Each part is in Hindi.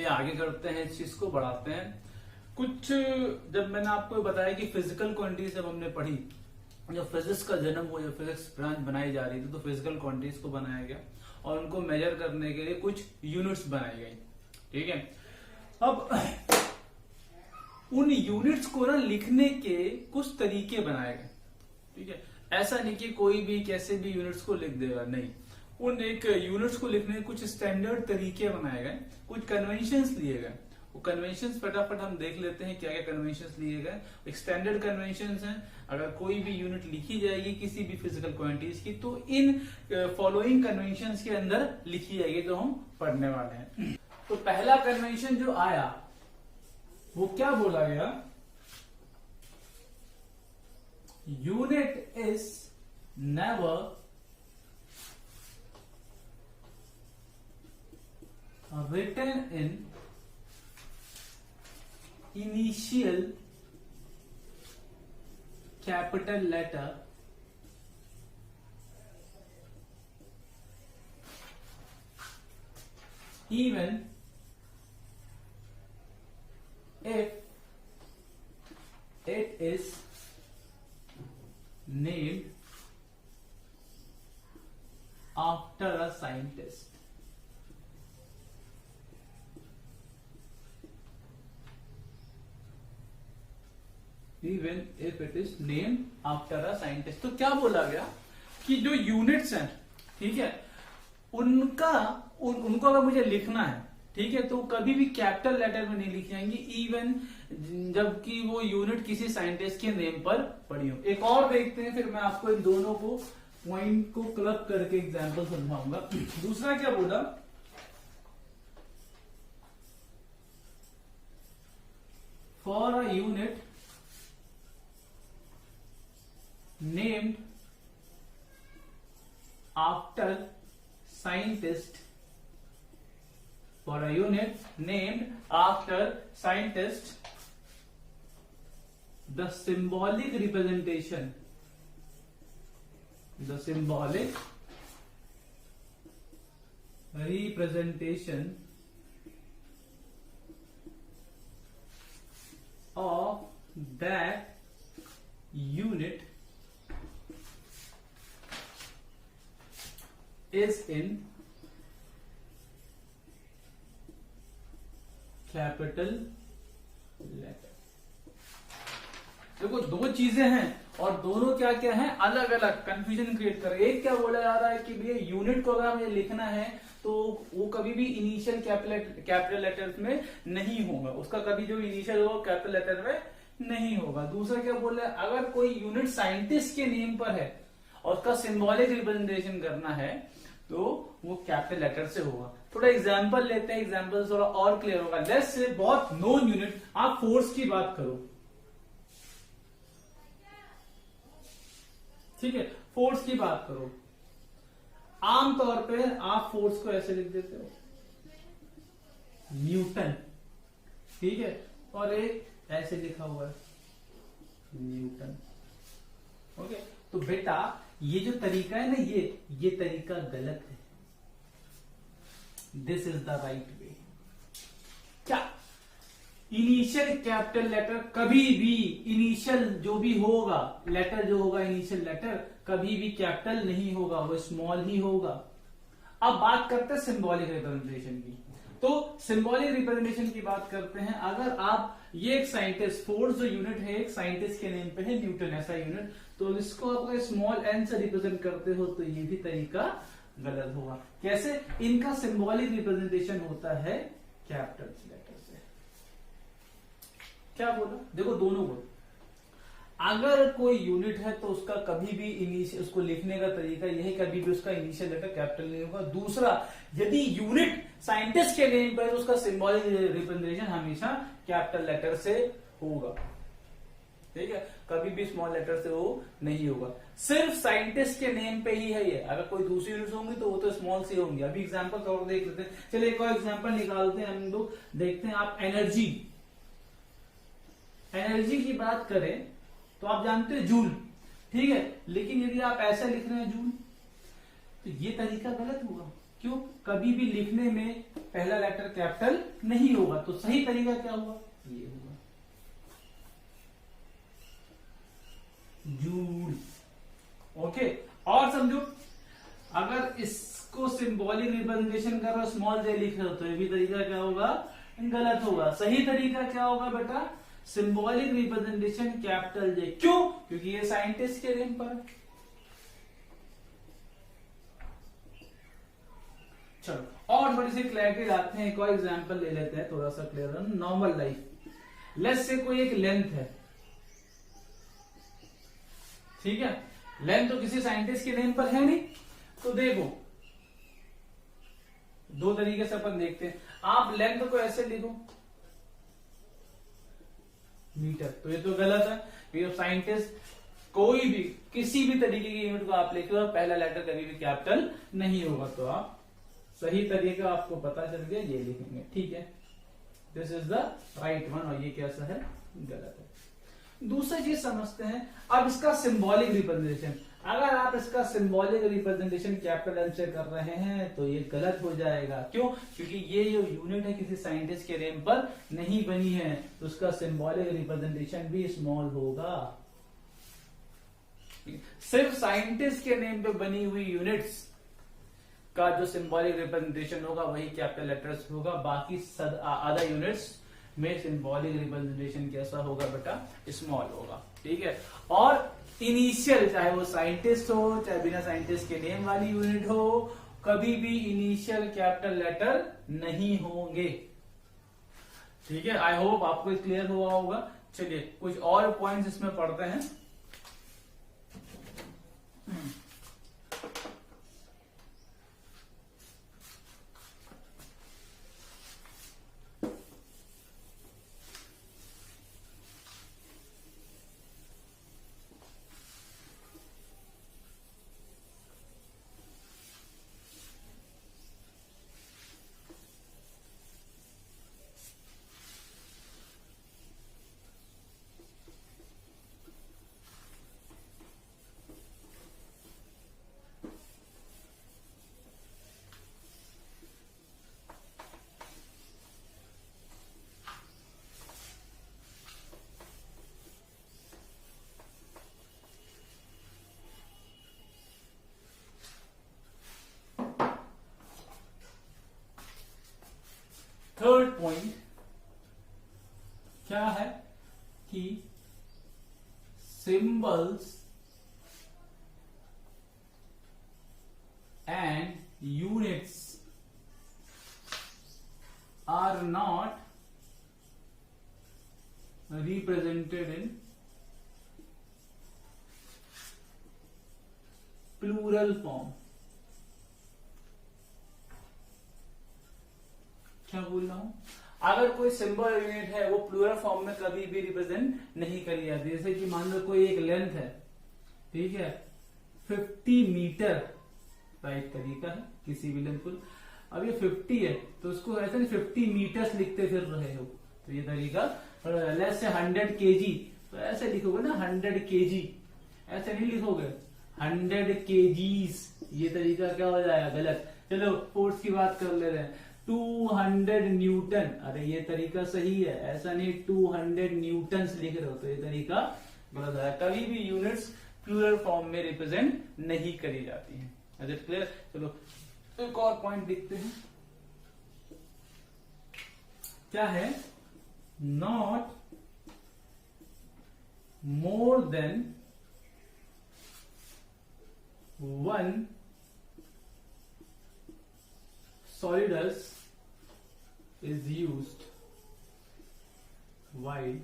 आगे करते हैं, इस चीज को बढ़ाते हैं। कुछ जब मैंने आपको बताया कि फिजिकल क्वांटिटीज जब हमने पढ़ी, जब फिजिक्स का जन्म हुआ, जब फिजिक्स ब्रांच बनाई जा रही थी, तो फिजिकल क्वांटिटीज को बनाया गया और उनको मेजर करने के लिए कुछ यूनिट्स बनाई गई। ठीक है, अब उन यूनिट्स को ना लिखने के कुछ तरीके बनाए गए। ठीक है, ऐसा नहीं कि कोई भी कैसे भी यूनिट्स को लिख देगा, नहीं। उन एक यूनिट्स को लिखने के कुछ स्टैंडर्ड तरीके बनाए गए, कुछ कन्वेंशंस लिए गए। वो कन्वेंशंस फटाफट हम देख लेते हैं क्या क्या कन्वेंशंस लिए गए। एक स्टैंडर्ड कन्वेंशंस हैं, अगर कोई भी यूनिट लिखी जाएगी किसी भी फिजिकल क्वांटिटीज की, तो इन फॉलोइंग कन्वेंशंस के अंदर लिखी जाएगी, जो हम पढ़ने वाले हैं। तो पहला कन्वेंशन जो आया वो क्या बोला गया, unit is never written in initial capital letter even if it is named after a scientist। Even if it is named after a scientist। तो क्या बोला गया कि जो यूनिट्स हैं, ठीक है, उनको अगर मुझे लिखना है, ठीक है, तो कभी भी कैपिटल लेटर में नहीं लिखी जाएंगी, इवन जबकि वो यूनिट किसी साइंटिस्ट के नेम पर पड़ी हो। एक और देखते हैं, फिर मैं आपको इन दोनों को पॉइंट को क्लब करके एग्जांपल समझाऊंगा। दूसरा क्या बोला, for a unit named after scientist, for a unit named after scientist, the symbolic representation of that unit is in capital letter. देखो दो चीजें हैं और दोनों क्या क्या हैं, अलग अलग, कंफ्यूजन क्रिएट कर रहे हैं। एक क्या बोला जा रहा है कि भैया यूनिट को अगर हमें लिखना है तो वो कभी भी इनिशियल कैपिटल लेटर्स में नहीं होगा, उसका कभी जो इनिशियल होगा कैपिटल लेटर में नहीं होगा। दूसरा क्या बोल रहा है, अगर कोई यूनिट साइंटिस्ट के नेम पर है और उसका सिंबॉलिक रिप्रेजेंटेशन करना है तो वो कैपिटल लेटर से होगा। थोड़ा एग्जांपल लेते हैं, एग्जांपल थोड़ा और क्लियर होगा। लेट्स से बहुत नोन यूनिट, आप फोर्स की बात करो, ठीक है, फोर्स की बात करो, आमतौर पे आप फोर्स को ऐसे लिख देते हो, न्यूटन, ठीक है, और एक ऐसे लिखा हुआ है न्यूटन। ओके, तो बेटा ये जो तरीका है ना, ये तरीका गलत है। This is the right way. क्या इनिशियल कैपिटल लेटर कभी भी, इनिशियल जो भी होगा लेटर, जो होगा इनिशियल लेटर, कभी भी कैपिटल नहीं होगा, वो स्मॉल ही होगा। अब बात करते हैं सिंबॉलिक रिप्रेजेंटेशन की। तो सिंबॉलिक रिप्रेजेंटेशन की बात करते हैं। अगर आप, ये एक साइंटिस्ट, फोर्स जो यूनिट है एक साइंटिस्ट के नेम पे है, न्यूटन ऐसा यूनिट, तो इसको आप अगर स्मॉल एन से रिप्रेजेंट करते हो तो ये भी तरीका गलत होगा। कैसे, इनका सिंबॉलिक रिप्रेजेंटेशन होता है कैपिटल लेटर से। क्या बोला, देखो दोनों बोल, अगर कोई यूनिट है तो उसका कभी भी इनिशियल, उसको लिखने का तरीका यह है, कभी भी उसका इनिशियल लेटर कैपिटल नहीं होगा। दूसरा, यदि यूनिट साइंटिस्ट के नेम पर तो उसका सिंबॉलिक रिप्रेजेंटेशन हमेशा कैपिटल लेटर से होगा, ठीक है, कभी भी स्मॉल लेटर से वो नहीं होगा। सिर्फ साइंटिस्ट के नेम पे ही है ये, अगर कोई दूसरी यूनिट्स होंगी तो वो तो स्मॉल सी होंगी। अभी एग्जांपल और देख लेते हैं, चलिए एक और एग्जांपल निकालते हैं हम लोग, देखते हैं। आप एनर्जी की बात करें तो आप जानते हैं जूल, ठीक है, लेकिन यदि आप ऐसा लिख रहे हैं जूल, तो ये तरीका गलत हुआ। क्यों? कभी भी लिखने में पहला लेटर कैपिटल नहीं होगा, तो सही तरीका क्या हुआ? ये होगा जूड। ओके, और समझो, अगर इसको सिंबॉलिक रिप्रेजेंटेशन कर रहे हो, स्मॉल जे लिख रहे हो, तो ये भी तरीका क्या होगा? गलत होगा। सही तरीका क्या होगा बेटा? Symbolic representation capital J. क्यों? क्योंकि ये साइंटिस्ट के नेम पर है। चलो और थोड़ी सी क्लैरिटी लाते हैं, एक और एग्जांपल ले लेते हैं, थोड़ा सा clear. Normal life, let's say कोई एक लेंथ है, ठीक है? लेंथ तो किसी साइंटिस्ट के नेम पर है नहीं, तो देखो दो तरीके से अपन देखते हैं। आप लेंथ को ऐसे लिखो मीटर, तो ये तो गलत है, क्योंकि साइंटिस्ट कोई भी किसी भी तरीके की यूनिट को आप लिखो, पहला लेटर कभी भी कैपिटल नहीं होगा। तो आप सही तरीका आपको पता चल गया, ये लिखेंगे, ठीक है? This is the right one, और ये कैसा है? गलत है। दूसरी चीज समझते हैं अब इसका सिंबॉलिक रिप्रेजेंटेशन। अगर आप इसका सिंबॉलिक रिप्रेजेंटेशन कैपिटल एम से कर रहे हैं तो ये गलत हो जाएगा। क्यों? क्योंकि ये जो यूनिट है किसी साइंटिस्ट के नेम पर नहीं बनी है, तो उसका सिंबॉलिक रिप्रेजेंटेशन भी स्मॉल होगा। सिर्फ साइंटिस्ट के नेम पे बनी हुई यूनिट्स का जो सिंबॉलिक रिप्रेजेंटेशन होगा वही कैपिटल लेटर्स होगा, बाकी अदर यूनिट्स में सिंबॉलिक रिप्रेजेंटेशन कैसा होगा बेटा? स्मॉल होगा, ठीक है? और इनिशियल, चाहे वो साइंटिस्ट हो चाहे बिना साइंटिस्ट के नेम वाली यूनिट हो, कभी भी इनिशियल कैपिटल लेटर नहीं होंगे, ठीक है? आई होप आपको क्लियर हुआ होगा। चलिए कुछ और पॉइंट्स इसमें पढ़ते हैं। थर्ड पॉइंट क्या है कि symbols and units are not represented in plural form। क्या बोल रहा हूं? अगर कोई सिंबल यूनिट है वो प्लूरल फॉर्म में कभी भी रिप्रेजेंट नहीं करी जाती। जैसे कि मान लो कोई एक लेंथ है, ठीक है, 50 मीटर, राइट तरीका है किसी भी लेंथ को। अब ये 50 है तो उसको ऐसे नहीं 50 मीटर्स लिखते फिर रहे हो, तो ये तरीका लेट्स से 100 kg, तो ऐसे लिखोगे ना 100 kg, ऐसे नहीं लिखोगे 100 kgs, ये तरीका क्या हो जाएगा? गलत। चलो फोर्स की बात कर ले रहे हैं, 200 न्यूटन, अरे ये तरीका सही है, ऐसा नहीं 200 न्यूटन्स लिख रहे हो, तो ये तरीका गलत है। कभी भी यूनिट्स प्लूरल फॉर्म में रिप्रेजेंट नहीं करी जाती हैं। Is it clear? चलो एक और पॉइंट देखते हैं, क्या है? Not more than 1 solidus is used while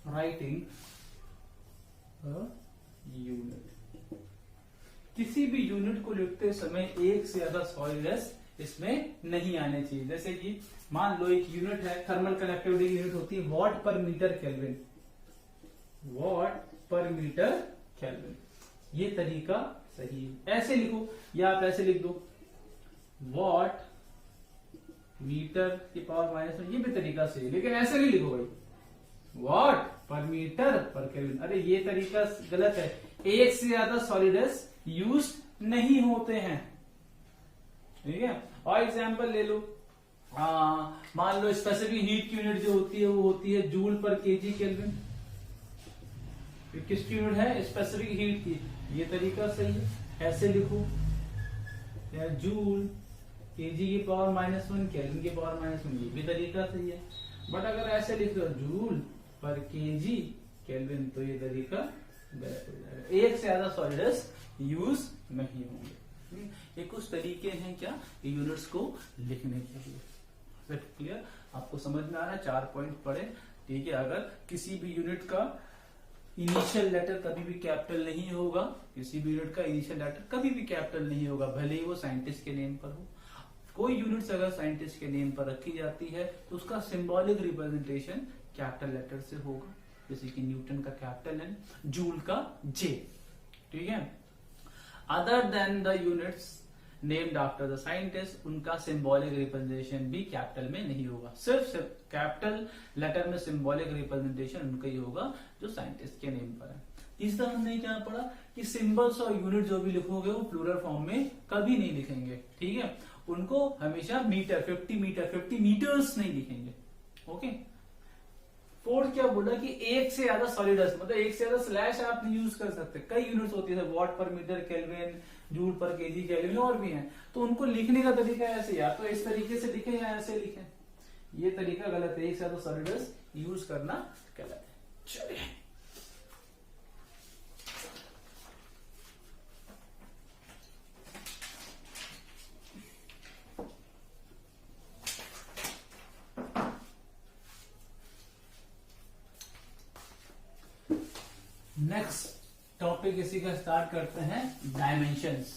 writing a unit। किसी भी यूनिट को लिखते समय एक से ज्यादा सॉलिडस इसमें नहीं आने चाहिए। जैसे कि मान लो एक यूनिट है, थर्मल कंडक्टिविटी यूनिट होती है watt per metre kelvin, what per metre kelvin, ये तरीका सही है। ऐसे लिखो या आप ऐसे लिख दो वॉट मीटर की पावर माइनस में, ये भी तरीका सही है, लेकिन ऐसे नहीं लिखो भाई वॉट पर मीटर पर केल्विन, अरे ये तरीका गलत है। एक से ज्यादा सॉलिडस यूज नहीं होते हैं, ठीक है। और एग्जांपल ले लो, मान लो स्पेसिफिक हीट की यूनिट जो होती है वो होती है जूल पर केजी केल्विन। किसकी यूनिट है? स्पेसिफिक हीट की। ये तरीका सही है, ऐसे लिखो जूल केजी की पावर -1 केल्विन की पावर -1, ये भी तरीका सही है। बट अगर ऐसे लिख दो जूल पर केजी केल्विन तो ये तरीका गलत हो जाएगा। एक से ज्यादा सॉलिडस यूज नहीं होंगे। ये कुछ तरीके हैं क्या यूनिट्स को लिखने के लिए। क्लियर? आपको समझ में आ रहा है? 4 पॉइंट पढ़े, ठीक है। अगर किसी भी यूनिट का इनिशियल लेटर कभी भी कैपिटल नहीं होगा, किसी भी यूनिट का इनिशियल लेटर कभी भी कैपिटल नहीं होगा, भले ही वो साइंटिस्ट के नेम पर हो। कोई यूनिट्स अगर साइंटिस्ट के नेम पर रखी जाती है तो उसका सिंबॉलिक रिप्रेजेंटेशन कैपिटल लेटर से होगा, जैसे कि न्यूटन का कैपिटल एन, जूल का जे, ठीक है। Other than the units named after the scientist, उनका सिंबॉलिक रिप्रेजेंटेशन भी कैपिटल में नहीं होगा। सिर्फ कैपिटल लेटर में सिंबॉलिक रिप्रेजेंटेशन उनका ही होगा जो साइंटिस्ट के नेम पर है। तीसरा हमने क्या पढ़ा कि सिंबल्स और यूनिट जो भी लिखोगे वो प्लूरल फॉर्म में कभी नहीं लिखेंगे, ठीक है। उनको हमेशा मीटर 50 मीटर्स नहीं लिखेंगे, ओके। फोर्थ क्या बोला कि एक से ज्यादा सॉलिडस, मतलब एक से ज्यादा स्लैश आप नहीं यूज कर सकते। कई यूनिट्स होती है, watt per metre kelvin, joule per KG kelvin और भी हैं, तो उनको लिखने का तरीका ऐसे, या तो इस तरीके से लिखे या ऐसे लिखे। ये तरीका गलत है, एक से ज्यादा सॉलिडस यूज करना गलत है। चलिए नेक्स्ट टॉपिक इसी का स्टार्ट करते हैं, डायमेंशंस।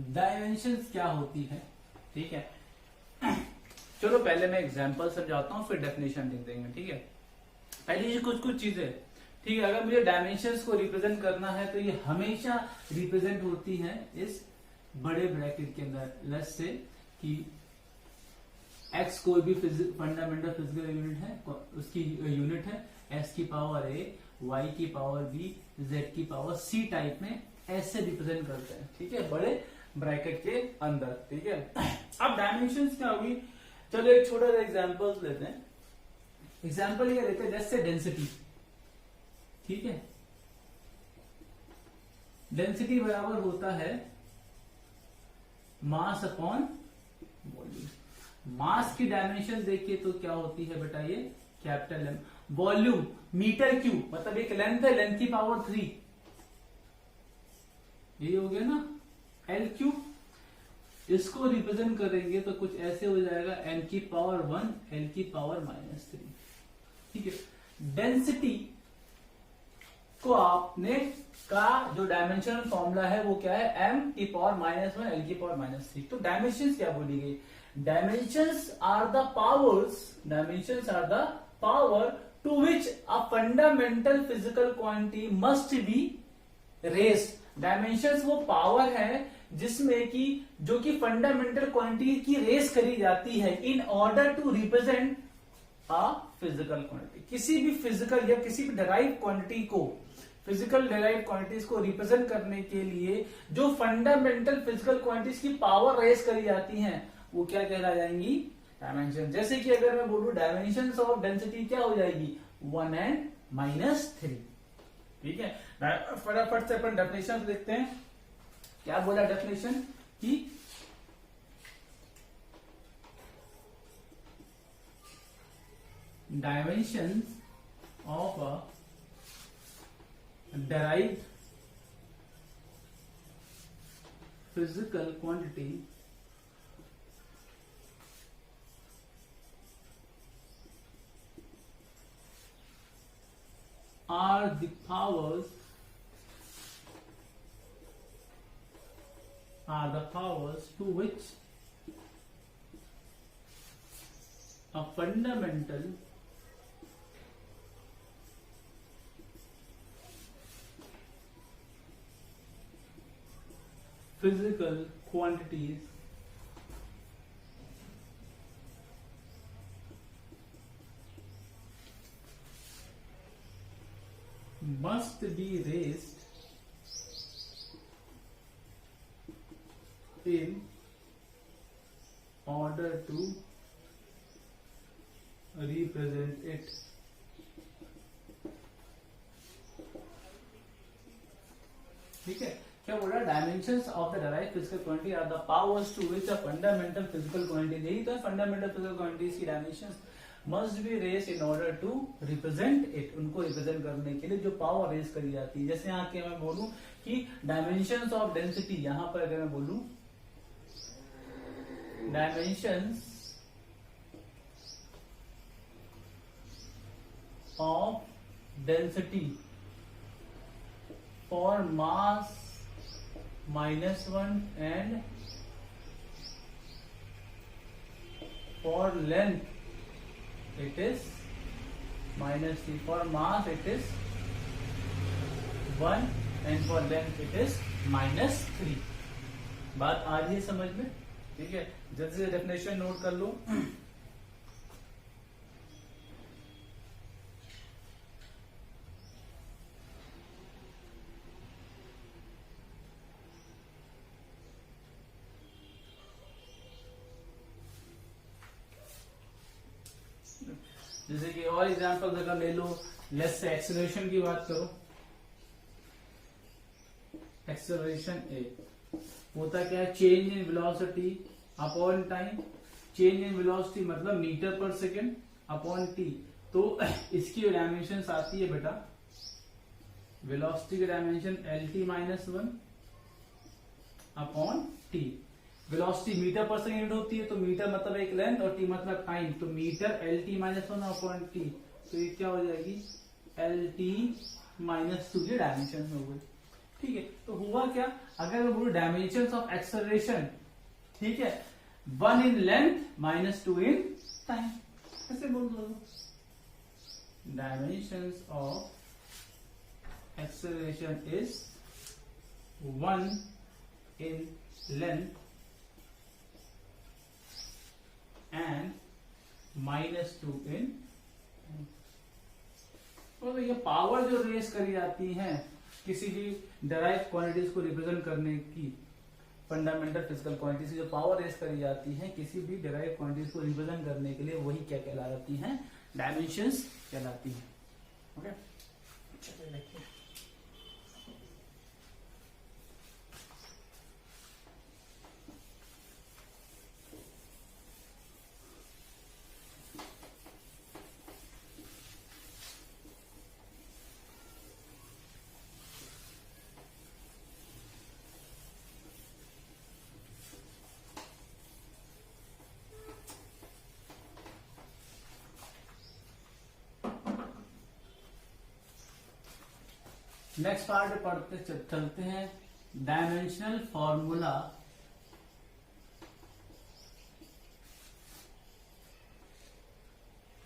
डायमेंशंस क्या होती है, ठीक है। चलो पहले मैं एग्जांपल समझाता हूँ, फिर डेफिनेशन लिख देंगे, ठीक है। पहले ये कुछ चीजें, ठीक है। अगर मुझे डायमेंशंस को रिप्रेजेंट करना है तो ये हमेशा रिप्रेजेंट होती है इस बड़े ब्रैकेट के अंदर। लेट्स से कि x कोई भी फंडामेंटल फिजिकल यूनिट है, उसकी यूनिट है x की पावर a, y की पावर b, z की पावर c टाइप में ऐसे रिप्रेजेंट करते हैं, ठीक है, बड़े ब्रैकेट के अंदर, ठीक है। अब डायमेंशंस क्या होगी, चलो एक छोटा सा एग्जांपल लेते हैं। एग्जांपल ये लेते हैं, जैसे डेंसिटी, ठीक है। डेंसिटी बराबर होता है मास अपॉन वॉल्यूम। मास की डायमेंशन देखिए तो क्या होती है बेटा, ये capital M. Volume metre cube, मतलब एक लेंथ है, लेंथ की पावर 3, ये हो गया ना एल क्यूब। इसको रिप्रेजेंट करेंगे तो कुछ ऐसे हो जाएगा, एन की पावर 1 एल की पावर -3, ठीक है। डेंसिटी को आपने का जो डायमेंशनल फॉर्मूला है वो क्या है, m की पावर -1 एल की पावर -3। तो डायमेंशंस क्या बोली गई, dimensions are the powers, dimensions are the power to which a fundamental physical quantity must be raised. Dimensions वो पावर है जिसमें कि जो कि फंडामेंटल क्वांटिटी की रेस करी जाती है in order to represent a physical quantity. किसी भी फिजिकल या किसी भी डेराइव क्वांटिटी को, फिजिकल डेराइव क्वांटिटीज को रिप्रेजेंट करने के लिए जो फंडामेंटल फिजिकल क्वांटिटीज की पावर रेस करी जाती हैं वो क्या कहला जाएंगी, डायमेंशन। जैसे कि अगर मैं बोलूं डायमेंशंस ऑफ डेंसिटी क्या हो जाएगी, 1 and -3, ठीक है। फटाफट से अपन डेफिनेशन देखते हैं। क्या बोला डेफिनेशन कि dimension of a derived physical quantity are the powers to which a fundamental physical quantities must be raised in order to represent it. ठीक है, क्या बोला? Dimensions of the derived physical quantity are the powers to which a fundamental physical quantity, यही तो है फंडामेंटल फिजिकल क्वांटिटीज की dimensions must be raise in order to represent it, उनको रिप्रेजेंट करने के लिए जो पावर रेज करी जाती है। जैसे यहाँ के मैं बोलूं कि डायमेंशंस ऑफ डेंसिटी, यहां पर अगर मैं बोलूं dimensions of density for mass -1 and for length it is -3, for mass it is 1 and for length it is -3। बात आ रही है समझ में? ठीक है, जल्दी से डेफिनेशन नोट कर लो। जैसे कि और एग्जांपल अगर ले लो, लेट्स से एक्सेलरेशन की बात करो। एक्सेलरेशन ए होता क्या है? Change in velocity upon time. Change in velocity मतलब metre per second upon T. तो इसकी डायमेंशन आती है बेटा, वेलोसिटी की dimension LT-1 upon T. Velocity metre per second होती है, तो मीटर मतलब एक लेंथ और टी मतलब टाइम, तो मीटर LT-1 अपॉन टी, तो ये क्या हो जाएगी? LT-2 की डायमेंशन हो गई। ठीक है, तो हुआ क्या? अगर मैं बोलूं डायमेंशन ऑफ एक्सेलरेशन, ठीक है, 1 इन लेंथ -2 इन टाइम, ऐसे बोल दो। Dimension of acceleration is 1 in length and -2 इन। तो ये पावर जो रेस करी जाती है किसी भी डेराइव क्वांटिटीज को रिप्रेजेंट करने की, फंडामेंटल फिजिकल क्वांटिटीज की जो पावर रेस करी जाती है किसी भी डेराइव क्वांटिटीज को रिप्रेजेंट करने के लिए, वही क्या कहलाती हैं? डायमेंशंस कहलाती हैं। ओके, चलिए देखिए। नेक्स्ट पार्ट पढ़ते चलते हैं, डायमेंशनल फॉर्मूला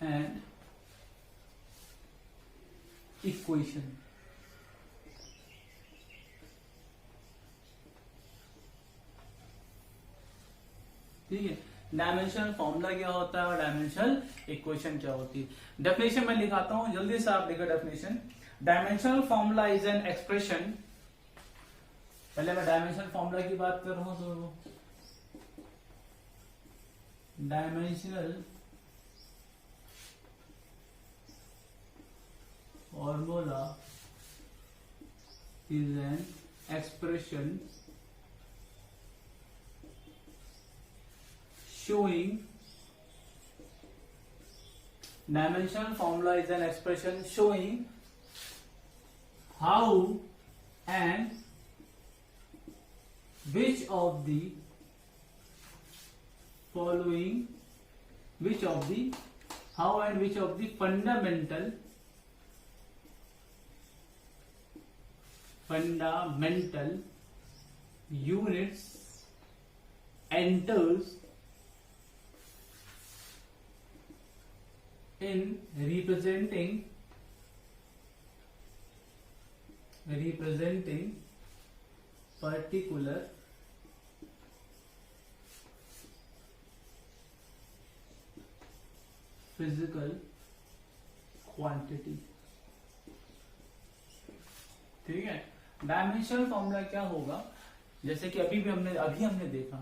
एंड इक्वेशन। ठीक है, डायमेंशनल फॉर्मूला क्या होता है और डायमेंशनल इक्वेशन क्या होती है। डेफिनेशन मैं लिखाता हूं, जल्दी से आप लिखो definition. Dimensional formula is an expression, पहले मैं डायमेंशनल फॉर्मूला की बात कर रहा हूं, तो dimensional formula is an expression showing, dimensional formula is an expression showing how and which of the following, how and which of the fundamental fundamental units enters in representing particular physical quantity। ठीक है, डायमेंशनल फॉर्मूला क्या होगा, जैसे कि अभी हमने देखा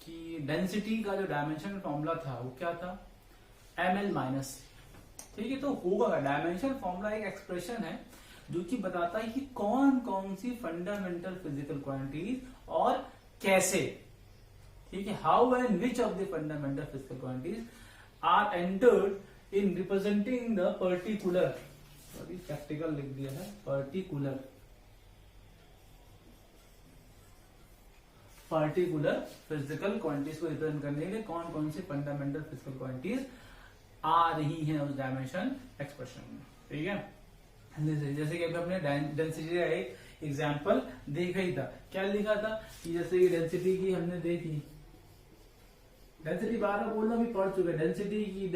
कि डेंसिटी का जो डायमेंशनल फॉर्मूला था वो क्या था, ml माइनस। ठीक है, तो होगा डायमेंशनल फॉर्मूला एक एक्सप्रेशन है जो कि बताता है कि कौन कौन सी फंडामेंटल फिजिकल क्वांटिटीज और कैसे। ठीक है, how and which of the fundamental physical quantities are entered in representing the particular, sorry practical लिख दिया है, पर्टिकुलर फिजिकल क्वांटिटीज को रिप्रेजेंट करने के लिए कौन कौन सी फंडामेंटल फिजिकल क्वांटिटीज आ रही हैं उस डायमेंशन एक्सप्रेशन में। ठीक है, जैसे कि अभी हमने डेंसिटी का एक एग्जांपल देखा ही था, क्या लिखा था कि जैसे कि डेंसिटी की हमने देखी, डेंसिटी बार बोलना भी पढ़ चुके, डेंसिटी की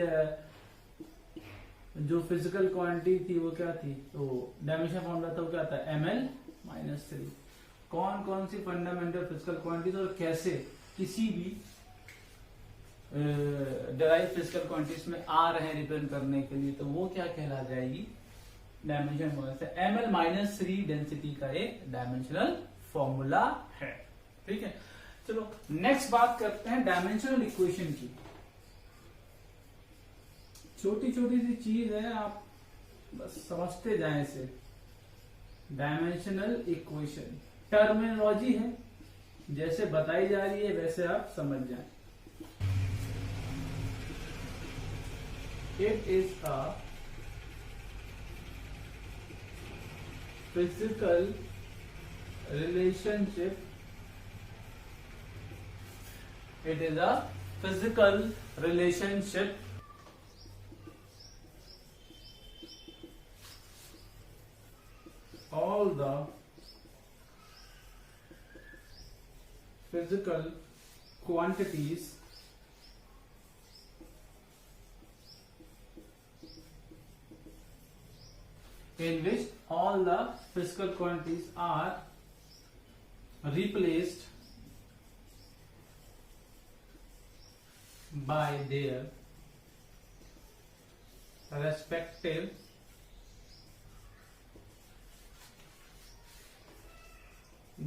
जो फिजिकल क्वांटिटी थी वो क्या थी, तो डायमेंशन फॉर्मूला था वो क्या था, ml-3। कौन कौन सी फंडामेंटल फिजिकल क्वांटिटीज और कैसे किसी भी डिराइव फिजिकल क्वांटिटीज में आ रहे हैं रिप्रेजेंट करने के लिए, तो वो क्या कहला जाएगी, डायमेंशन फॉर्मूला। ml-3 डेंसिटी का एक डायमेंशनल फॉर्मूला है। ठीक है, चलो नेक्स्ट बात करते हैं डायमेंशनल इक्वेशन की। छोटी छोटी सी चीज है, आप बस समझते जाएं इसे। डायमेंशनल इक्वेशन टर्मिनोलॉजी है, जैसे बताई जा रही है वैसे आप समझ जाएं। It is a physical relationship, it is a physical relationship all the physical quantities in which all the physical quantities are replaced by their respective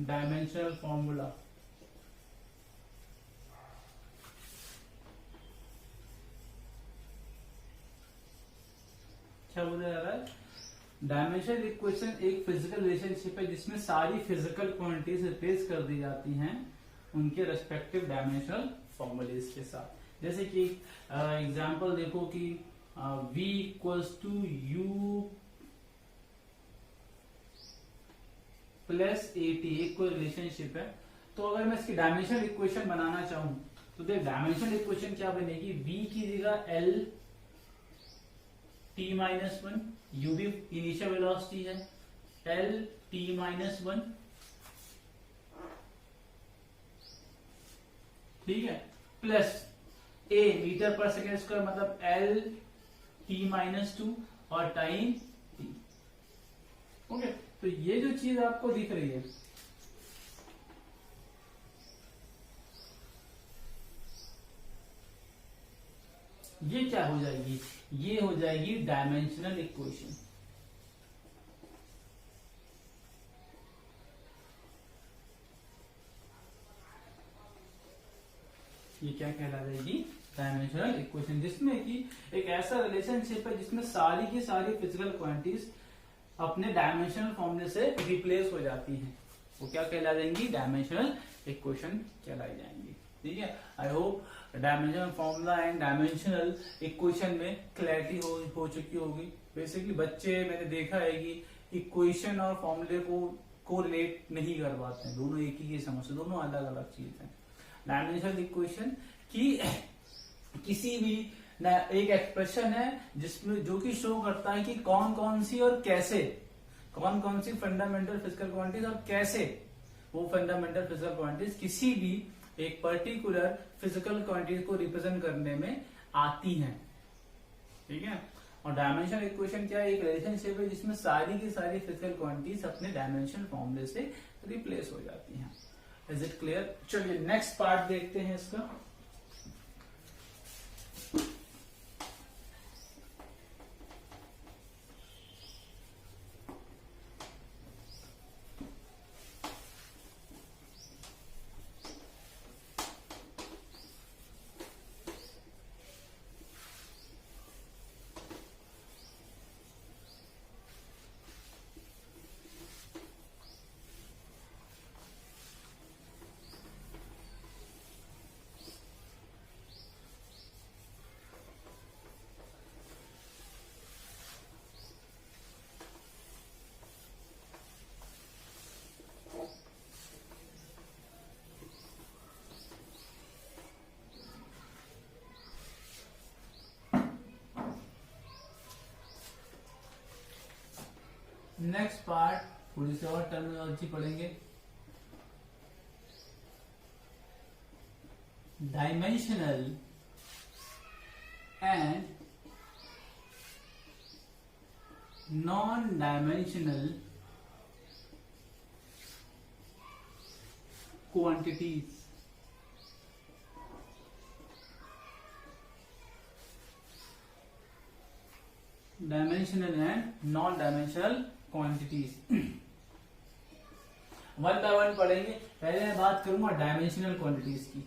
dimensional formula। क्या बोला जा रहा है, डायमेंशनल इक्वेशन एक फिजिकल रिलेशनशिप है जिसमें सारी फिजिकल क्वांटिटीज रिप्लेस कर दी जाती हैं उनके रेस्पेक्टिव डायमेंशनल फॉर्मूलेज के साथ। जैसे कि एग्जांपल देखो कि v equals to u plus at एक कोई रिलेशनशिप है, तो अगर मैं इसकी डायमेंशनल इक्वेशन बनाना चाहूं तो देख डायमेंशनल इक्वेशन क्या बनेगी, v की जगह l t-1, u भी इनिशियल वेलोसिटी है, l t-1, ठीक है, plus a metre per second square मतलब l t-2 और टाइम t। ओके, तो ये जो चीज आपको दिख रही है ये क्या हो जाएगी, ये हो जाएगी डायमेंशनल इक्वेशन। ये क्या कहला जाएगी, डायमेंशनल इक्वेशन, जिसमें कि एक ऐसा रिलेशनशिप है जिसमें सारी की सारी फिजिकल क्वांटिटीज अपने डायमेंशनल फॉर्मूले से रिप्लेस हो जाती हैं, वो क्या कहला जाएंगी, डायमेंशनल इक्वेशन कहलाई जाएंगी। ठीक है, I hope dimensional formula and dimensional equation में क्लैरिटी हो चुकी होगी। बेसिकली बच्चे मैंने देखा है कि इक्वेशन और फॉर्मूले को रिलेट नहीं कर पाते हैं, दोनों एक ही समझते, दोनों अलग अलग चीज है। डायमेंशनल इक्वेशन की किसी भी एक एक्सप्रेशन है जिसमें जो कि शो करता है कि कौन कौन सी और कैसे कौन कौन सी फंडामेंटल फिजिकल क्वांटिटीज और कैसे वो फंडामेंटल फिजिकल क्वांटिटीज किसी भी एक पर्टिकुलर फिजिकल क्वांटिटी को रिप्रेजेंट करने में आती हैं, ठीक है। और डायमेंशन इक्वेशन क्या है, एक रिलेशनशिप है जिसमें सारी की सारी फिजिकल क्वांटिटीज अपने डायमेंशन फॉर्मूले से रिप्लेस हो जाती हैं। Is it clear? चलिए नेक्स्ट पार्ट देखते हैं इसका। नेक्स्ट पार्ट थोड़ी सी और टर्मिनोलॉजी पढ़ेंगे। Dimensional and non dimensional quantities. Dimensional and non dimensional quantities one by one पढ़ेंगे। पहले मैं बात करूंगा डायमेंशनल क्वांटिटीज की।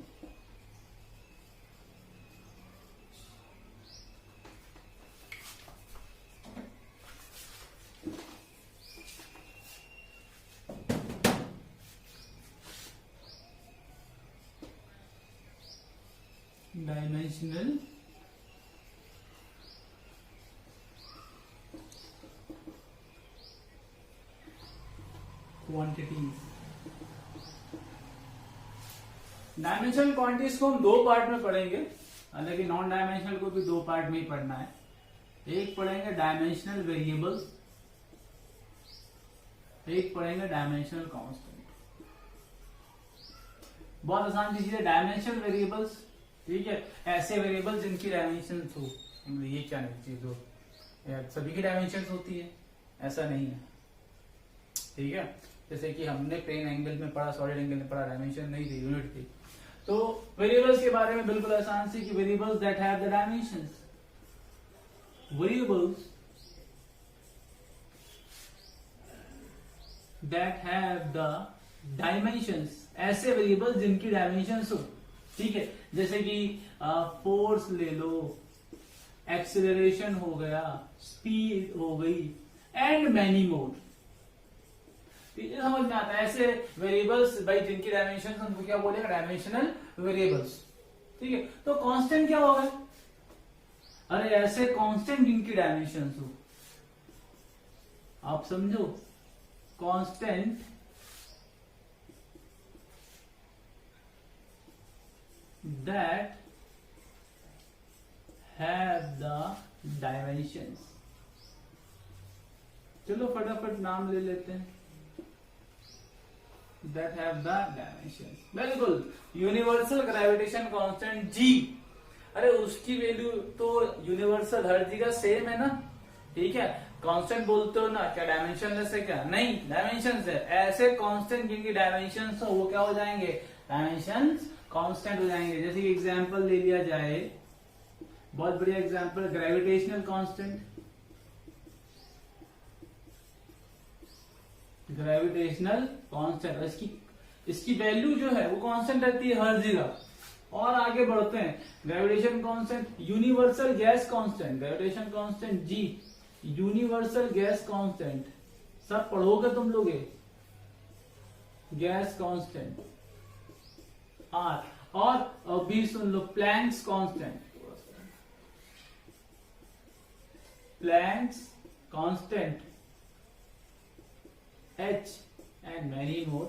Dimensional quantities. डायमेंशनल क्वांटिटीज को हम दो पार्ट में पढ़ेंगे, हालांकि नॉन डायमेंशनल को भी दो पार्ट में ही पढ़ना है। एक पढ़ेंगे डायमेंशनल वेरिएबल्स, एक पढ़ेंगे डायमेंशनल कांस्टेंट। बहुत आसान चीज है डायमेंशनल वेरिएबल्स, ठीक है। ऐसे वेरिएबल्स जिनकी डायमेंशन हो, ये क्या नहीं चीज हो, सभी की डायमेंशन होती है, ऐसा नहीं है, ठीक है। जैसे कि हमने प्लेन एंगल में पढ़ा, सॉलिड एंगल में पढ़ा, डायमेंशन नहीं थी, यूनिट थी। तो वेरिएबल्स के बारे में बिल्कुल आसान से कि variables that have the dimensions, variables that have the dimensions, ऐसे वेरिएबल्स जिनकी डायमेंशंस हो, ठीक है। जैसे कि फोर्स ले लो, एक्सेलरेशन हो गया, स्पीड हो गई, एंड मैनी मोर, ये समझ में आता है। ऐसे वेरिएबल्स भाई जिनकी डायमेंशन उनको क्या बोलेगा, डायमेंशनल वेरिएबल्स, ठीक है। तो कांस्टेंट क्या होगा, अरे ऐसे कांस्टेंट जिनकी डायमेंशन हो, आप समझो, constant that have the dimensions. चलो फटाफट नाम ले लेते हैं। that have the dimensions, बिल्कुल। यूनिवर्सल ग्रेविटेशन कांस्टेंट जी, अरे उसकी वैल्यू तो यूनिवर्सल हर जगह सेम है ना, ठीक है। कांस्टेंट बोलते हो ना, क्या डायमेंशनलेस है क्या, नहीं, डायमेंशन है। ऐसे कांस्टेंट जिनकी डायमेंशन हो वो क्या हो जाएंगे, डायमेंशन कांस्टेंट हो जाएंगे। जैसे कि एग्जांपल ले लिया जाए, बहुत बढ़िया example, gravitational constant, gravitational constant, इसकी वैल्यू जो है वो कांस्टेंट रहती है हर जगह। और आगे बढ़ते हैं, gravitation constant, universal gas constant, gravitation constant G, universal gas constant, सब पढ़ोगे तुम लोग, गैस कांस्टेंट आर। और भी सुन लो, Planck's constant, Planck's constant H and many more,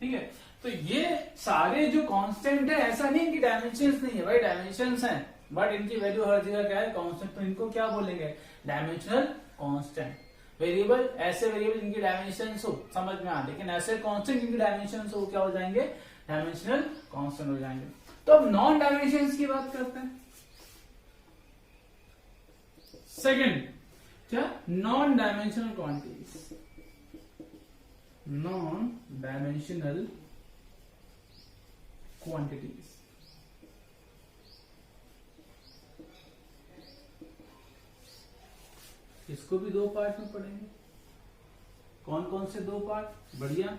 ठीक है। तो ये सारे जो कांस्टेंट है, ऐसा नहीं कि डायमेंशंस नहीं है भाई, डायमेंशंस हैं, बट इनकी वैल्यू हर जगह क्या है, कांस्टेंट। तो इनको क्या बोलेंगे, डायमेंशनल कांस्टेंट। वेरिएबल ऐसे वेरिएबल जिनकी डायमेंशन हो समझ में आ, लेकिन ऐसे कांस्टेंट जिनकी डायमेंशन हो क्या हो जाएंगे, डायमेंशनल कांस्टेंट हो जाएंगे। तो अब नॉन डायमेंशन की बात करते हैं। सेकंड क्या, non dimensional quantities, non dimensional quantities. इसको भी दो पार्ट में पढ़ेंगे। कौन कौन से दो पार्ट, बढ़िया,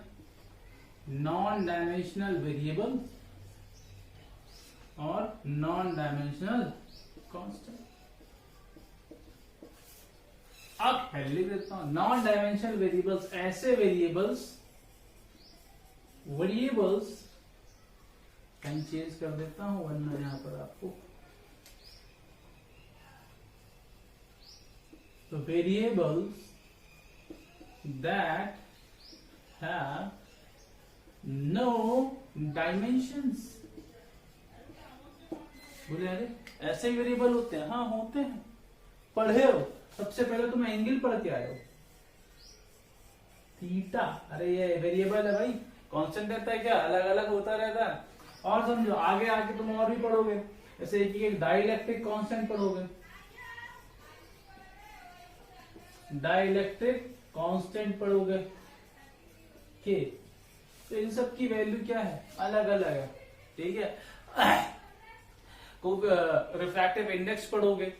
नॉन डायमेंशनल वेरिएबल और नॉन डायमेंशनल कांस्टेंट। अब पहले देता हूं, नॉन डायमेंशनल वेरिएबल्स ऐसे वेरिएबल्स कहीं चेंज कर देता हूं वरना यहां पर आपको, तो variables that have no dimensions. बोले अरे ऐसे वेरिएबल होते हैं, हाँ होते हैं, पढ़े हो। सबसे पहले तुम एंगल पढ़ के आए हो, थीटा, अरे ये वेरिएबल है भाई, कांस्टेंट रहता है क्या, अलग अलग होता रहता है। और समझो आगे आगे तुम और भी पढ़ोगे, जैसे एक डाइलेक्ट्रिक कांस्टेंट पढ़ोगे, डाइलेक्ट्रिक कांस्टेंट पढ़ोगे के, तो इन सब की वैल्यू क्या है, अलग अलग है, ठीक है। रिफ्रैक्टिव इंडेक्स पढ़ोगे,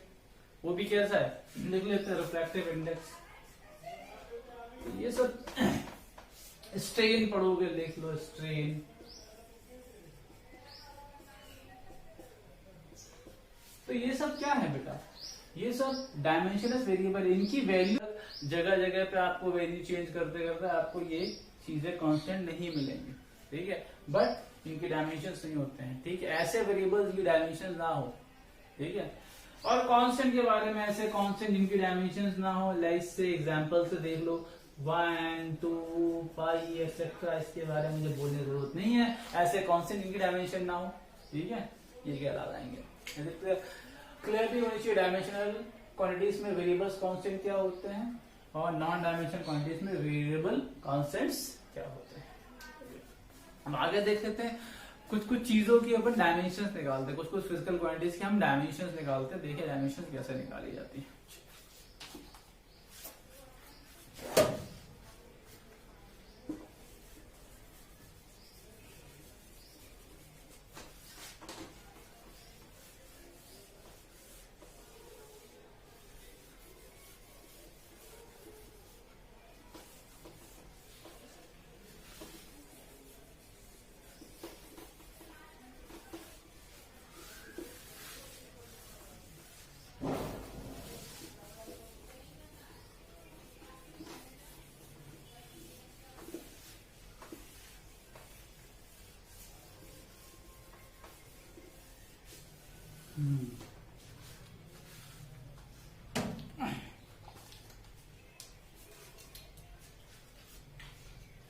वो भी कैसा है, लिख लेते हैं रिफ्रैक्टिव इंडेक्स। ये सब स्ट्रेन पढ़ोगे, लिख लो स्ट्रेन। तो ये सब क्या है बेटा, ये सब डायमेंशनलेस वेरिएबल, इनकी वैल्यू जगह जगह पे आपको वैल्यू चेंज करते करते आपको ये चीजें कांस्टेंट नहीं मिलेंगी, ठीक है, बट इनके डायमेंशन नहीं होते हैं, ठीक है। ऐसे वेरिएबल्स की डायमेंशन ना हो, ठीक है। और कांस्टेंट के बारे में, ऐसे कांस्टेंट जिनकी डायमेंशन ना हो, लाइक से एग्जांपल से देख लो, 1, 2, 5 एक्सेट्रा, इसके बारे में मुझे बोलने की जरूरत नहीं है। ऐसे कांस्टेंट जिनकी डायमेंशन ना हो, ठीक है, ये क्या ला जाएंगे, क्लियरली होनी चाहिए। डायमेंशनल क्वांटिटीज में वेरिएबल्स कांस्टेंट क्या होते हैं और नॉन डायमेंशनल क्वांटिटीज में वेरिएबल कांस्टेंट्स क्या होते हैं। हम आगे देख लेते हैं, कुछ कुछ चीजों की अपन डायमेंशंस निकालते हैं, कुछ कुछ फिजिकल क्वांटिटीज के हम डायमेंशंस निकालते हैं। देखिए डायमेंशंस कैसे निकाली जाती है।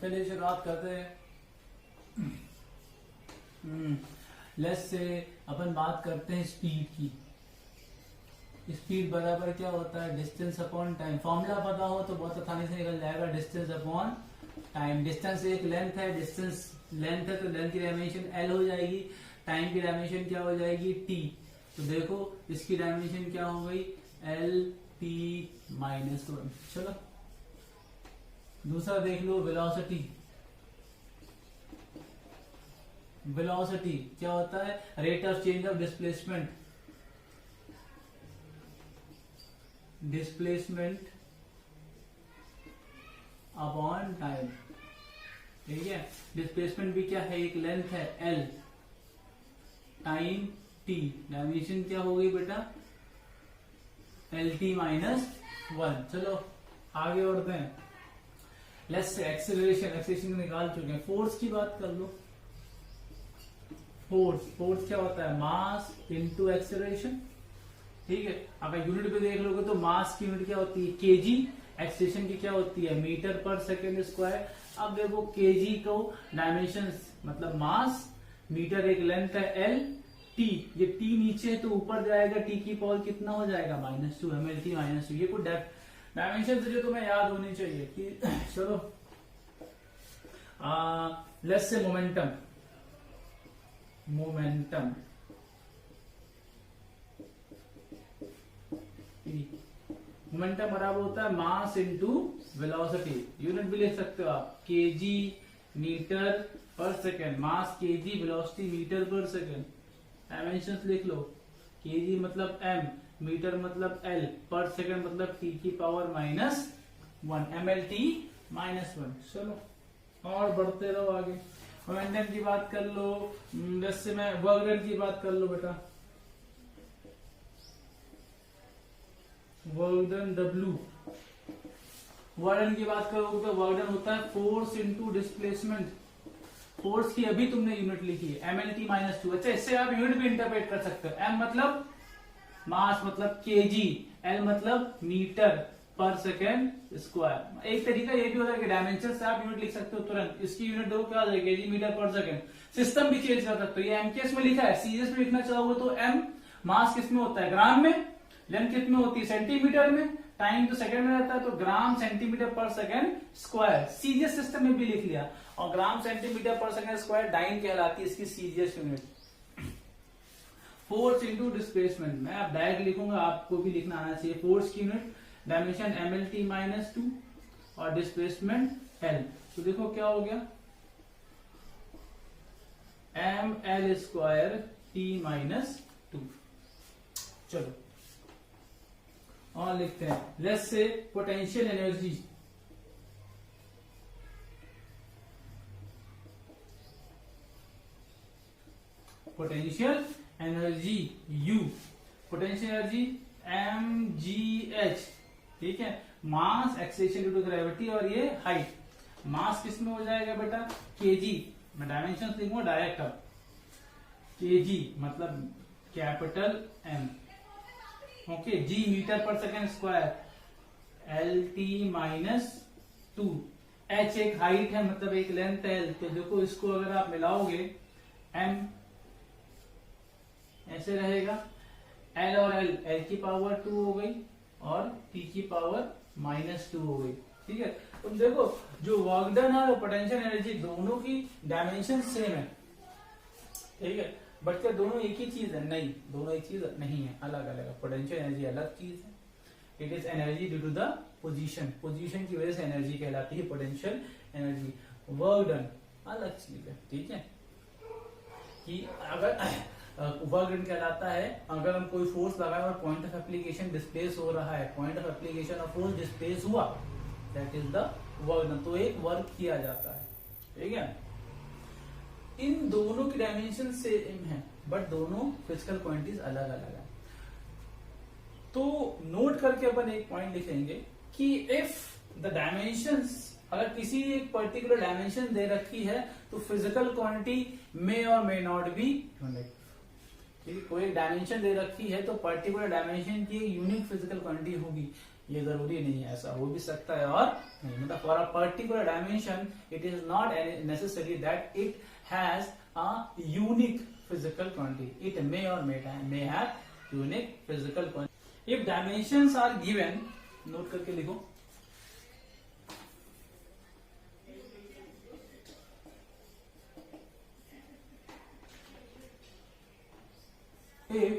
चलिए शुरुआत करते हैं। लेट्स से अपन बात करते हैं स्पीड की। स्पीड बराबर क्या होता है, डिस्टेंस अपॉन टाइम। फॉर्मूला पता हो तो बहुत आसानी से निकल जाएगा, डिस्टेंस अपॉन टाइम। डिस्टेंस एक लेंथ है, डिस्टेंस लेंथ है तो लेंथ की डायमेंशन एल हो जाएगी, टाइम की डायमेंशन क्या हो जाएगी, टी। तो देखो इसकी डायमेंशन क्या हो गई, एल टी माइनस 1। चलो दूसरा देख लो, वेलोसिटी। वेलोसिटी क्या होता है, rate of change of displacement. Displacement upon time, ठीक है। डिस्प्लेसमेंट भी क्या है, एक लेंथ है एल, टाइम टी, डायमेंशन क्या हो गई बेटा, एल टी माइनस 1। चलो आगे बढ़ते हैं। लेट्स से एक्सेलरेशन निकाल चुके हैं। फोर्स की बात कर लो। फोर्स क्या होता है, मास इनटू एक्सेलरेशन, ठीक है। अगर यूनिट पे देख लोगे तो मास की यूनिट क्या होती है, केजी। एक्सेलरेशन की क्या होती है, मीटर पर सेकेंड स्क्वायर। अब देखो केजी को डायमेंशन मतलब मास, मीटर एक लेंथ है एल, टी, ये टी नीचे है तो ऊपर जाएगा, टी की पावर कितना हो जाएगा, -2 mlt -2। ये कोई डायमेंशन जो तुम्हें याद होनी चाहिए कि चलो लेट्स से मोमेंटम मोमेंटम बराबर होता है मास इनटू वेलोसिटी। यूनिट भी लिख सकते हो आप, केजी मीटर पर सेकेंड। मास KG, velocity metre per second. Dimensions लिख लो, केजी मतलब m, मीटर मतलब l, पर सेकेंड मतलब t की पावर -1, mlt -1। चलो और बढ़ते रहो आगे। मोमेंटम की बात कर लो, जैसे मैं वर्क डन की बात कर लो बेटा, work done W। Work done की बात करोगे तो वर्क डन होता है फोर्स इनटू डिस्प्लेसमेंट। फोर्स की अभी तुमने यूनिट लिखी है mlt -2। अच्छा, इससे आप यूनिट भी इंटरप्रेट कर सकते हो। m मतलब मास मतलब केजी, l मतलब मीटर पर सेकेंड स्क्वायर। एक तरीका ये भी होता है कि डायमेंशन से आप यूनिट लिख सकते हो तुरंत। इसकी यूनिट देखो क्या आ जाएगी, KG metre per second. System भी चेंज कर सकते हो। ये एमकेएस में लिखा है, सीजीएस में लिखना चाहोगे तो m मास किस में होता है, ग्राम में, लेंथ कितनी होती है, सेंटीमीटर में, टाइम तो सेकंड में रहता है तो ग्राम सेंटीमीटर पर सेकंड स्क्वायर। सीजीएस सिस्टम में भी लिख लिया। और ग्राम सेंटीमीटर पर सेकंड स्क्वायर डाइन कहलाती है इसकी CGS unit. Force into displacement, मैं आप डायरेक्ट लिखूंगा, आपको भी लिखना आना चाहिए। फोर्स की यूनिट डायमेंशन mlt -2 और डिस्प्लेसमेंट l। तो देखो क्या हो गया, ml स्क्वायर t -2। चलो और लिखते हैं, let's say potential energy. Potential energy U, potential energy mgh, ठीक है। मास एक्सेलरेशन ड्यू टू ग्रेविटी और ये हाइट। मास किस में हो जाएगा बेटा, केजी। मैं डायमेंशन लिखूंगा डायरेक्ट अब, केजी मतलब कैपिटल M, ओके। जी metre per second square, LT -2। h एक हाइट है मतलब एक लेंथ है, तो देखो इसको अगर आप मिलाओगे m ऐसे रहेगा, l और l की पावर 2 हो गई और t की पावर -2 हो गई, ठीक है। तुम देखो जो वर्क डन है और पोटेंशियल एनर्जी दोनों की डायमेंशन सेम है, ठीक है। बट क्या दोनों एक ही चीज है, नहीं, दोनों एक चीज नहीं है, अलग अलग है। पोटेंशियल एनर्जी अलग चीज है, it is energy due to the position, position की वजह से एनर्जी कहलाती है पोटेंशियल एनर्जी। वर्क डन अलग चीज है, ठीक है। कि अगर वर्क डन कहलाता है अगर हम कोई फोर्स लगाए और पॉइंट ऑफ एप्लीकेशन डिस्प्लेस हो रहा है, point of application of force displace हुआ, that is the work done. तो एक वर्क किया जाता है, ठीक है। इन दोनों की डायमेंशन सेम है बट दोनों फिजिकल क्वांटिटीज अलग अलग है। तो नोट करके अपन एक पॉइंट लिखेंगे कि इफ द डायमेंशंस, अगर किसी एक पर्टिकुलर डायमेंशन दे रखी है तो physical quantity may or may not be unique. कोई एक डायमेंशन दे रखी है तो पर्टिकुलर डायमेंशन की यूनिक फिजिकल क्वांटिटी होगी, ये जरूरी नहीं है, ऐसा हो भी सकता है और नहीं। मतलब for a particular dimension it is not necessary that it has a unique physical quantity, it may or may have unique physical quantity. If dimensions are given, note करके लिखो, if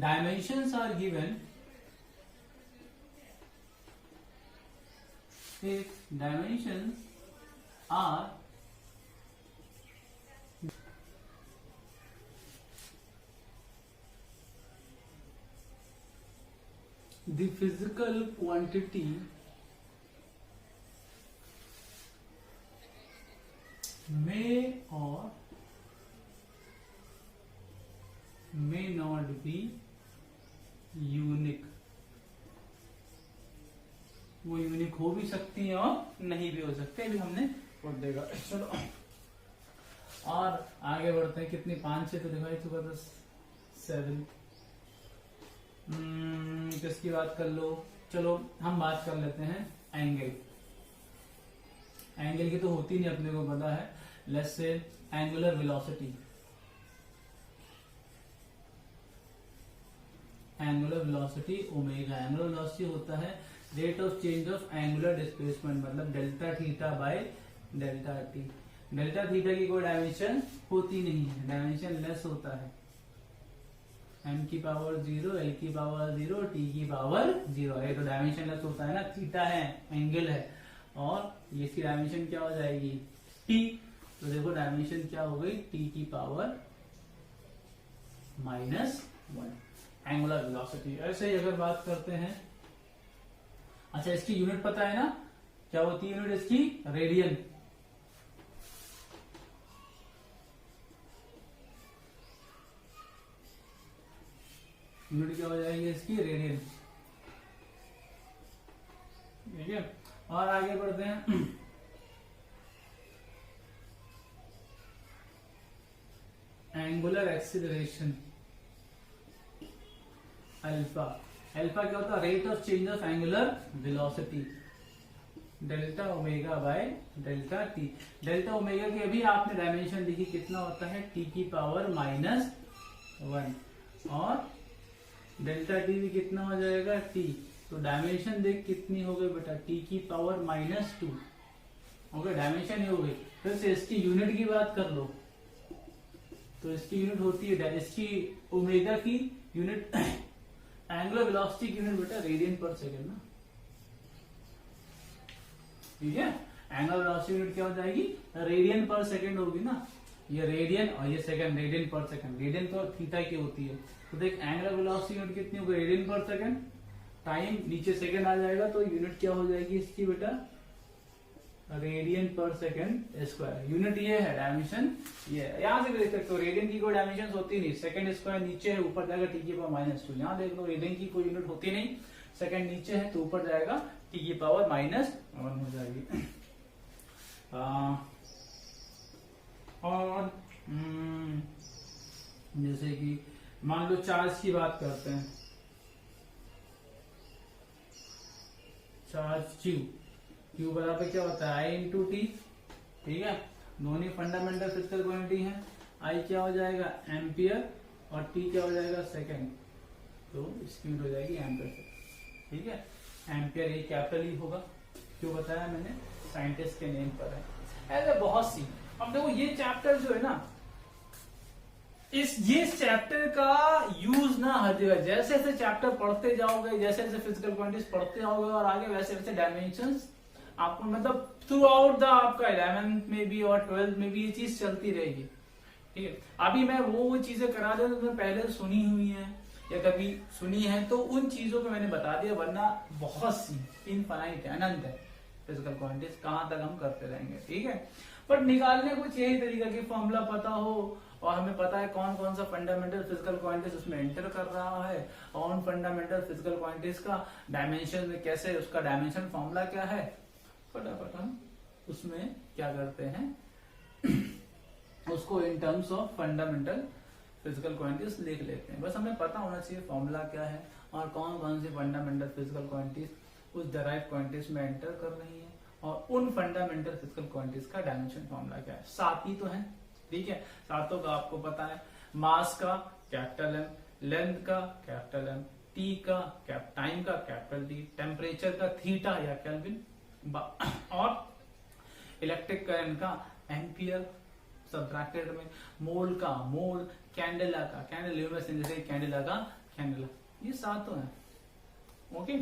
dimensions are given, if dimensions are the physical quantity may or may not be unique, वो यूनिक हो भी सकती है और नहीं भी हो सकते, भी हमने पढ़ देगा। चलो और आगे बढ़ते हैं। कितनी 5 6 तो दिखाई चुका था, 7। किसकी बात कर लो, चलो हम बात कर लेते हैं एंगल। एंगल की तो होती नहीं, अपने को पता है। Let's say angular velocity, angular velocity omega. Angular velocity होता है rate of change of angular displacement मतलब delta theta by delta T. Delta theta की कोई डायमेंशन होती नहीं है, डायमेंशन लेस होता है, m की पावर 0, l की पावर 0, t की पावर 0 है, तो डायमेंशन लेस होता है ना, थीटा है, एंगल है, और ये इसकी डायमेंशन क्या हो जाएगी t, तो देखो डायमेंशन क्या हो गई t की पावर -1 एंगुलर वेलोसिटी। ऐसे ही अगर बात करते हैं, अच्छा इसकी यूनिट पता है ना, क्या होती है यूनिट इसकी, रेडियन। यूनिट क्या हो जाएगी इसकी, रेडियन। ठीक है, और आगे बढ़ते हैं। Angular acceleration alpha. अल्फा क्या होता है, rate of change of angular velocity, delta omega by delta T. Delta omega की अभी आपने डायमेंशन देखी कितना होता है, टी की पावर -1, और डेल्टा टी भी कितना हो जाएगा टी, तो डायमेंशन देख कितनी हो गई बेटा, टी की पावर -2 हो गई, डायमेंशन ही हो गई। फिर से इसकी यूनिट की बात कर लो, तो इसकी यूनिट होती है, इसकी ओमेगा की यूनिट एंगुलर वेलोसिटी की यूनिट बेटा रेडियन पर सेकंड ना, ठीक है। एंगुलर वेलोसिटी यूनिट क्या हो जाएगी, रेडियन पर सेकंड होगी ना, ये रेडियन और ये सेकंड, रेडियन पर सेकंड, रेडियन तो थीटा की होती है, तो देख एंगुलर वेलोसिटी यूनिट कितनी होगी, रेडियन पर सेकंड, टाइम नीचे सेकंड आ जाएगा, तो यूनिट क्या हो जाएगी इसकी बेटा, रेडियन पर सेकंड स्क्वायर। यूनिट ये है, डायमेंशन ये है, यहां से देख सकते हो रेडियन की कोई डायमेंशन होती नहीं, सेकंड स्क्वायर नीचे है, ऊपर जाएगा टी की पावर -2। यहाँ देख लो रेडियन की कोई यूनिट होती नहीं, सेकंड नीचे है तो ऊपर जाएगा टी की पावर -1 हो जाएगी। और जैसे कि मान लो चार्ज की बात करते हैं, चार्ज क्यू बराबर क्या होता है, I × T, ठीक है। दोनों फंडामेंटल फिजिकल क्वांटिटी है, I क्या हो जाएगा एम्पियर और T क्या हो जाएगा सेकंड, तो इसकी यूनिट हो जाएगी एम्पियर सेकंड, ठीक है। एम्पियर ये कैपिटल ही होगा, क्यों बताया मैंने, साइंटिस्ट के नेम पर है। ऐसे बहुत सी, अब देखो ये चैप्टर जो है ना, ये चैप्टर का यूज ना हर जगह, जैसे जैसे चैप्टर पढ़ते जाओगे, जैसे जैसे फिजिकल क्वांटिटीज पढ़ते जाओगे और आगे वैसे वैसे डायमेंशंस आपको मतलब थ्रू आउट द आपका 11th में भी और 12th में भी ये चीज चलती रहेगी, ठीक है। अभी मैं वो चीजें करा दे तो पहले सुनी हुई है या कभी सुनी है, तो उन चीजों को मैंने बता दिया, वरना बहुत सी इनफाइनाइट है, अनंत है फिजिकल क्वांटिटीज, कहां तक हम करते रहेंगे, ठीक है। बट निकालने कुछ यही तरीका की फॉर्मूला पता हो और हमें पता है कौन कौन सा फंडामेंटल फिजिकल क्वांटिटीज उसमें एंटर कर रहा है, और उन फंडामेंटल फिजिकल क्वांटिटीज का डायमेंशन में कैसे, उसका डायमेंशन फॉर्मूला क्या है, फटाफट हम उसमें क्या करते हैं उसको in terms of fundamental physical quantities लिख लेते हैं। बस हमें पता होना चाहिए फॉर्मूला क्या है और कौन कौन सी फंडामेंटल फिजिकल क्वांटिटीज उस डेराइव क्वांटिटीज में एंटर कर रही है, और उन फंडामेंटल फिजिकल क्वांटिटीज का डायमेंशन फॉर्मूला क्या है। 7 ही तो है, ठीक है, सातों का आपको पता है। मास का कैपिटल एम, लेंथ का कैपिटल एम, टी का टाइम का कैपिटल टी, टेम्परेचर का थीटा या केल्विन, और इलेक्ट्रिक करंट का एम्पियर सब्ट्रैक्टेड में, मोल का मोल, कैंडेला का कैंडल, जैसे कैंडेला का कैंडेला, ये सातों है, ओके।